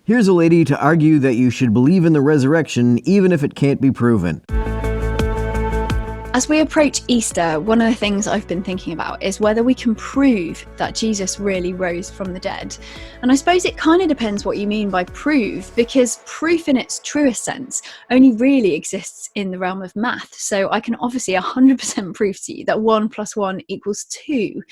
Here's a lady to argue that you should believe in the resurrection even if it can't be proven. As we approach Easter, one of the things I've been thinking about is whether we can prove that Jesus really rose from the dead. And I suppose it kind of depends what you mean by prove, because proof in its truest sense only really exists in the realm of math. So I can obviously 100% prove to you that 1 + 1 = 2.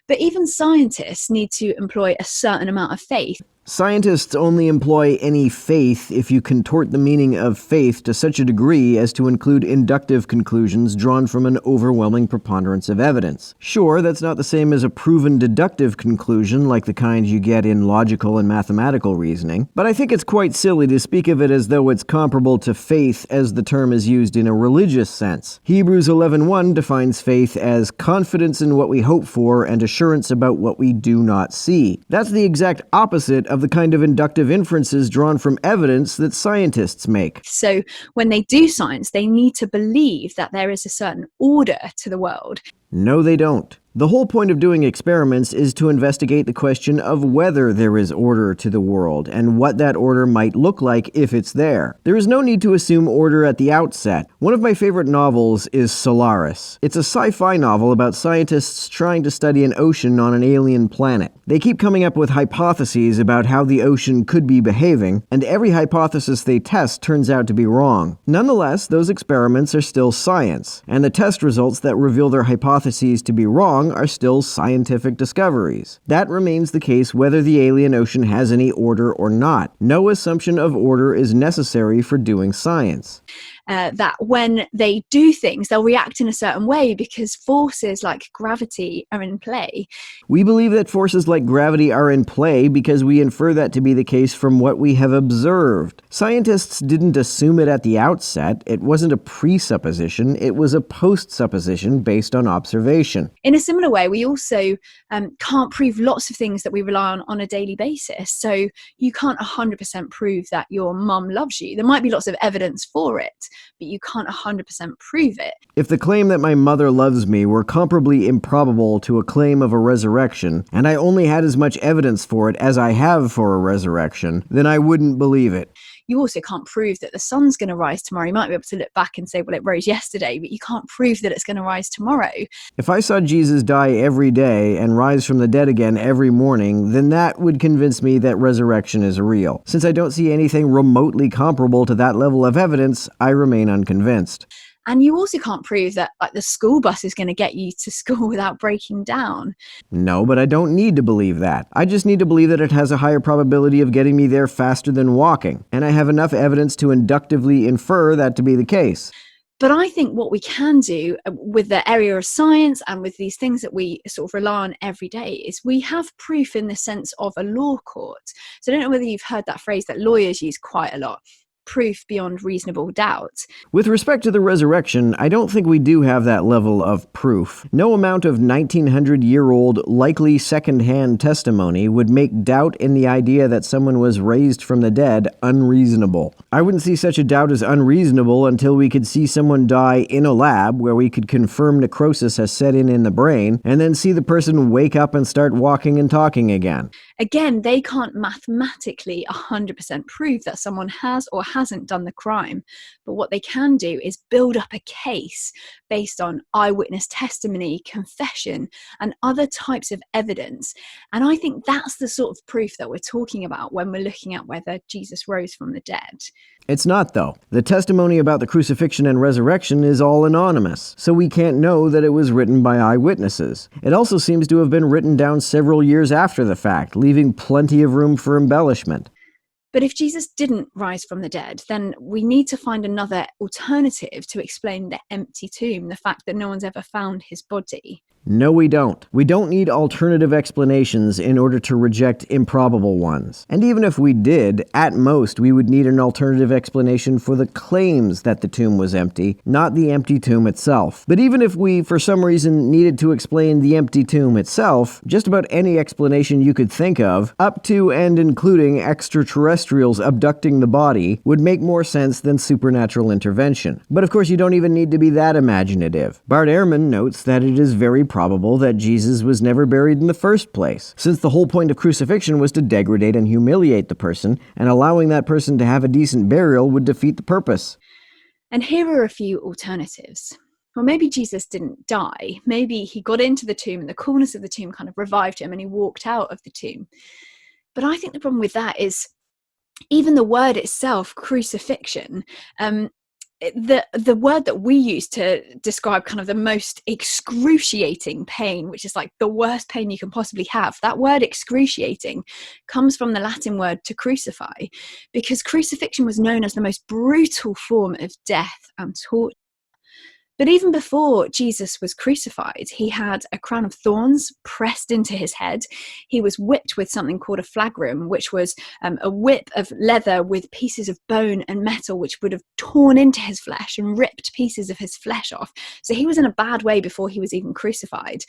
But even scientists need to employ a certain amount of faith. Scientists only employ any faith if you contort the meaning of faith to such a degree as to include inductive conclusions drawn from an overwhelming preponderance of evidence. Sure, that's not the same as a proven deductive conclusion like the kind you get in logical and mathematical reasoning, but I think it's quite silly to speak of it as though it's comparable to faith as the term is used in a religious sense. Hebrews 11:1 defines faith as confidence in what we hope for and assurance about what we do not see. That's the exact opposite of the kind of inductive inferences drawn from evidence that scientists make. So when they do science, they need to believe that there is a certain order to the world. No, they don't. The whole point of doing experiments is to investigate the question of whether there is order to the world, and what that order might look like if it's there. There is no need to assume order at the outset. One of my favorite novels is Solaris. It's a sci-fi novel about scientists trying to study an ocean on an alien planet. They keep coming up with hypotheses about how the ocean could be behaving, and every hypothesis they test turns out to be wrong. Nonetheless, those experiments are still science, and the test results that reveal their hypotheses to be wrong are still scientific discoveries. That remains the case whether the alien ocean has any order or not. No assumption of order is necessary for doing science. That when they do things, they'll react in a certain way because forces like gravity are in play. We believe that forces like gravity are in play because we infer that to be the case from what we have observed. Scientists didn't assume it at the outset. It wasn't a presupposition, it was a post-supposition based on observation. In a similar way, we also can't prove lots of things that we rely on a daily basis. So you can't 100% prove that your mum loves you. There might be lots of evidence for it, but you can't 100% prove it. If the claim that my mother loves me were comparably improbable to a claim of a resurrection, and I only had as much evidence for it as I have for a resurrection, then I wouldn't believe it. You also can't prove that the sun's going to rise tomorrow. You might be able to look back and say, well, it rose yesterday, but you can't prove that it's going to rise tomorrow. If I saw Jesus die every day and rise from the dead again every morning, then that would convince me that resurrection is real. Since I don't see anything remotely comparable to that level of evidence, I remain unconvinced. And you also can't prove that the school bus is going to get you to school without breaking down. No, but I don't need to believe that. I just need to believe that it has a higher probability of getting me there faster than walking. And I have enough evidence to inductively infer that to be the case. But I think what we can do with the area of science and with these things that we sort of rely on every day is we have proof in the sense of a law court. So I don't know whether you've heard that phrase that lawyers use quite a lot. Proof beyond reasonable doubt. With respect to the resurrection, I don't think we do have that level of proof. No amount of 1900-year-old, likely second-hand testimony would make doubt in the idea that someone was raised from the dead unreasonable. I wouldn't see such a doubt as unreasonable until we could see someone die in a lab where we could confirm necrosis has set in the brain, and then see the person wake up and start walking and talking again. Again, they can't mathematically 100% prove that someone has or hasn't done the crime, but what they can do is build up a case based on eyewitness testimony, confession, and other types of evidence. And I think that's the sort of proof that we're talking about when we're looking at whether Jesus rose from the dead. It's not, though. The testimony about the crucifixion and resurrection is all anonymous, so we can't know that it was written by eyewitnesses. It also seems to have been written down several years after the fact, leaving plenty of room for embellishment. But if Jesus didn't rise from the dead, then we need to find another alternative to explain the empty tomb, the fact that no one's ever found his body. No, we don't. We don't need alternative explanations in order to reject improbable ones. And even if we did, at most, we would need an alternative explanation for the claims that the tomb was empty, not the empty tomb itself. But even if we, for some reason, needed to explain the empty tomb itself, just about any explanation you could think of, up to and including extraterrestrials abducting the body, would make more sense than supernatural intervention. But of course, you don't even need to be that imaginative. Bart Ehrman notes that it is very probable that Jesus was never buried in the first place, since the whole point of crucifixion was to degrade and humiliate the person, and allowing that person to have a decent burial would defeat the purpose. And here are a few alternatives. Well, maybe Jesus didn't die. Maybe he got into the tomb and the coolness of the tomb kind of revived him and he walked out of the tomb. But I think the problem with that is even the word itself, crucifixion, the word that we use to describe kind of the most excruciating pain, which is like the worst pain you can possibly have, that word excruciating comes from the Latin word to crucify, because crucifixion was known as the most brutal form of death and torture. But even before Jesus was crucified, he had a crown of thorns pressed into his head. He was whipped with something called a flagrum, which was a whip of leather with pieces of bone and metal, which would have torn into his flesh and ripped pieces of his flesh off. So he was in a bad way before he was even crucified.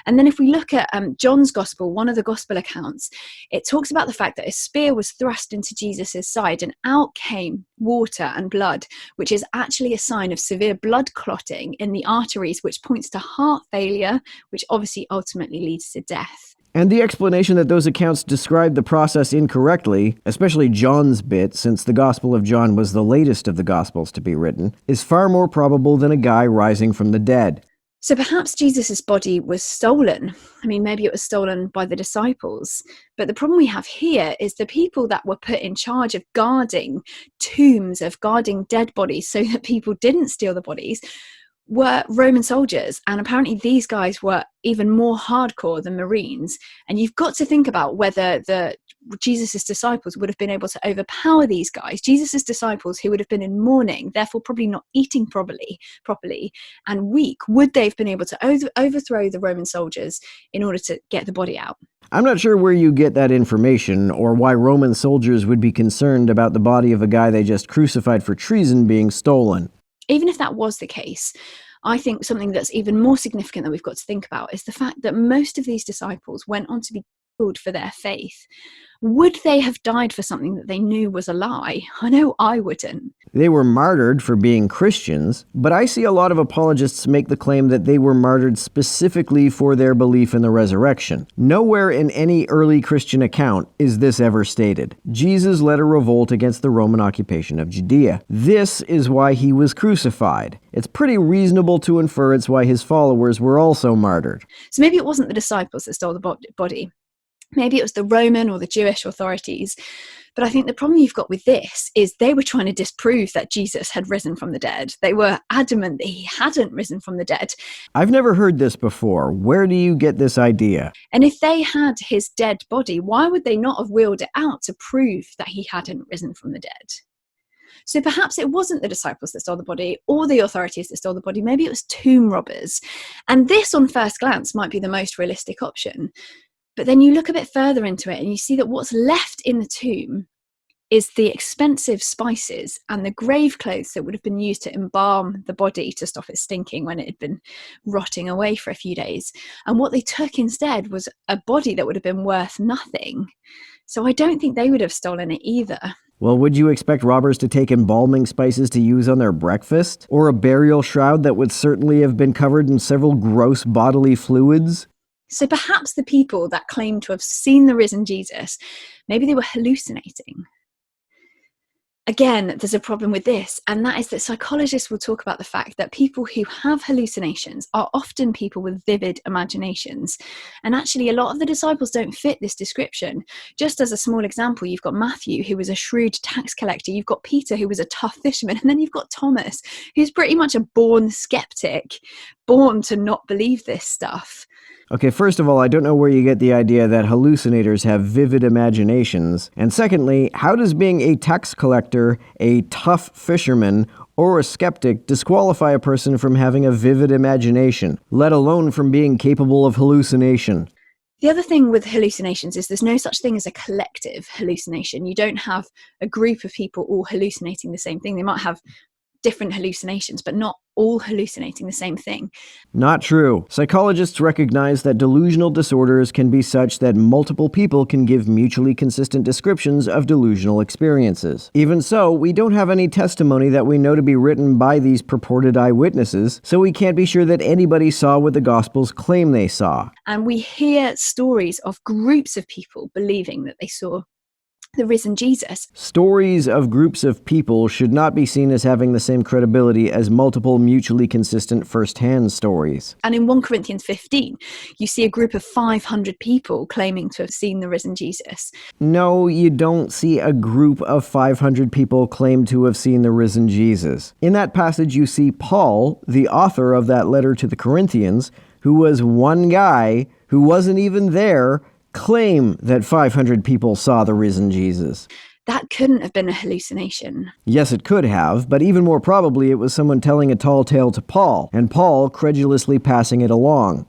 And then if we look at John's gospel, one of the gospel accounts, it talks about the fact that a spear was thrust into Jesus's side and out came water and blood, which is actually a sign of severe blood clotting in the arteries, which points to heart failure, which obviously ultimately leads to death. And the explanation that those accounts describe the process incorrectly, especially John's bit, since the Gospel of John was the latest of the Gospels to be written, is far more probable than a guy rising from the dead. So perhaps Jesus's body was stolen. I mean, maybe it was stolen by the disciples. But the problem we have here is the people that were put in charge of guarding tombs, of guarding dead bodies so that people didn't steal the bodies, were Roman soldiers. And apparently these guys were even more hardcore than Marines. And you've got to think about whether Jesus's disciples would have been able to overpower these guys. Jesus's disciples, who would have been in mourning, therefore probably not eating properly, and weak, would they have been able to overthrow the Roman soldiers in order to get the body out? I'm not sure where you get that information, or why Roman soldiers would be concerned about the body of a guy they just crucified for treason being stolen. Even if that was the case, I think something that's even more significant that we've got to think about is the fact that most of these disciples went on to be killed for their faith. Would they have died for something that they knew was a lie? I know I wouldn't. They were martyred for being Christians, but I see a lot of apologists make the claim that they were martyred specifically for their belief in the resurrection. Nowhere in any early Christian account is this ever stated. Jesus led a revolt against the Roman occupation of Judea. This is why he was crucified. It's pretty reasonable to infer it's why his followers were also martyred. So maybe it wasn't the disciples that stole the body. Maybe it was the Roman or the Jewish authorities. But I think the problem you've got with this is they were trying to disprove that Jesus had risen from the dead. They were adamant that he hadn't risen from the dead. I've never heard this before. Where do you get this idea? And if they had his dead body, why would they not have wheeled it out to prove that he hadn't risen from the dead? So perhaps it wasn't the disciples that stole the body or the authorities that stole the body. Maybe it was tomb robbers. And this, on first glance, might be the most realistic option. But then you look a bit further into it and you see that what's left in the tomb is the expensive spices and the grave clothes that would have been used to embalm the body to stop it stinking when it had been rotting away for a few days. And what they took instead was a body that would have been worth nothing. So I don't think they would have stolen it either. Well, would you expect robbers to take embalming spices to use on their breakfast? Or a burial shroud that would certainly have been covered in several gross bodily fluids? So perhaps the people that claim to have seen the risen Jesus, maybe they were hallucinating. Again, there's a problem with this, and that is that psychologists will talk about the fact that people who have hallucinations are often people with vivid imaginations. And actually, a lot of the disciples don't fit this description. Just as a small example, you've got Matthew, who was a shrewd tax collector. You've got Peter, who was a tough fisherman. And then you've got Thomas, who's pretty much a born skeptic, born to not believe this stuff. Okay, first of all, I don't know where you get the idea that hallucinators have vivid imaginations. And secondly, how does being a tax collector, a tough fisherman, or a skeptic disqualify a person from having a vivid imagination, let alone from being capable of hallucination? The other thing with hallucinations is there's no such thing as a collective hallucination. You don't have a group of people all hallucinating the same thing. They might have different hallucinations, but not all hallucinating the same thing. Not true. Psychologists recognize that delusional disorders can be such that multiple people can give mutually consistent descriptions of delusional experiences. Even so, we don't have any testimony that we know to be written by these purported eyewitnesses, so we can't be sure that anybody saw what the Gospels claim they saw. And we hear stories of groups of people believing that they saw the risen Jesus. Stories of groups of people should not be seen as having the same credibility as multiple mutually consistent first-hand stories. And in 1 Corinthians 15, you see a group of 500 people claiming to have seen the risen Jesus. No, you don't see a group of 500 people claim to have seen the risen Jesus. In that passage, you see Paul, the author of that letter to the Corinthians, who was one guy who wasn't even there, claim that 500 people saw the risen Jesus. That couldn't have been a hallucination. Yes, it could have, but even more probably it was someone telling a tall tale to Paul, and Paul credulously passing it along.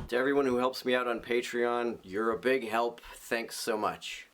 To everyone who helps me out on Patreon, you're a big help. Thanks so much.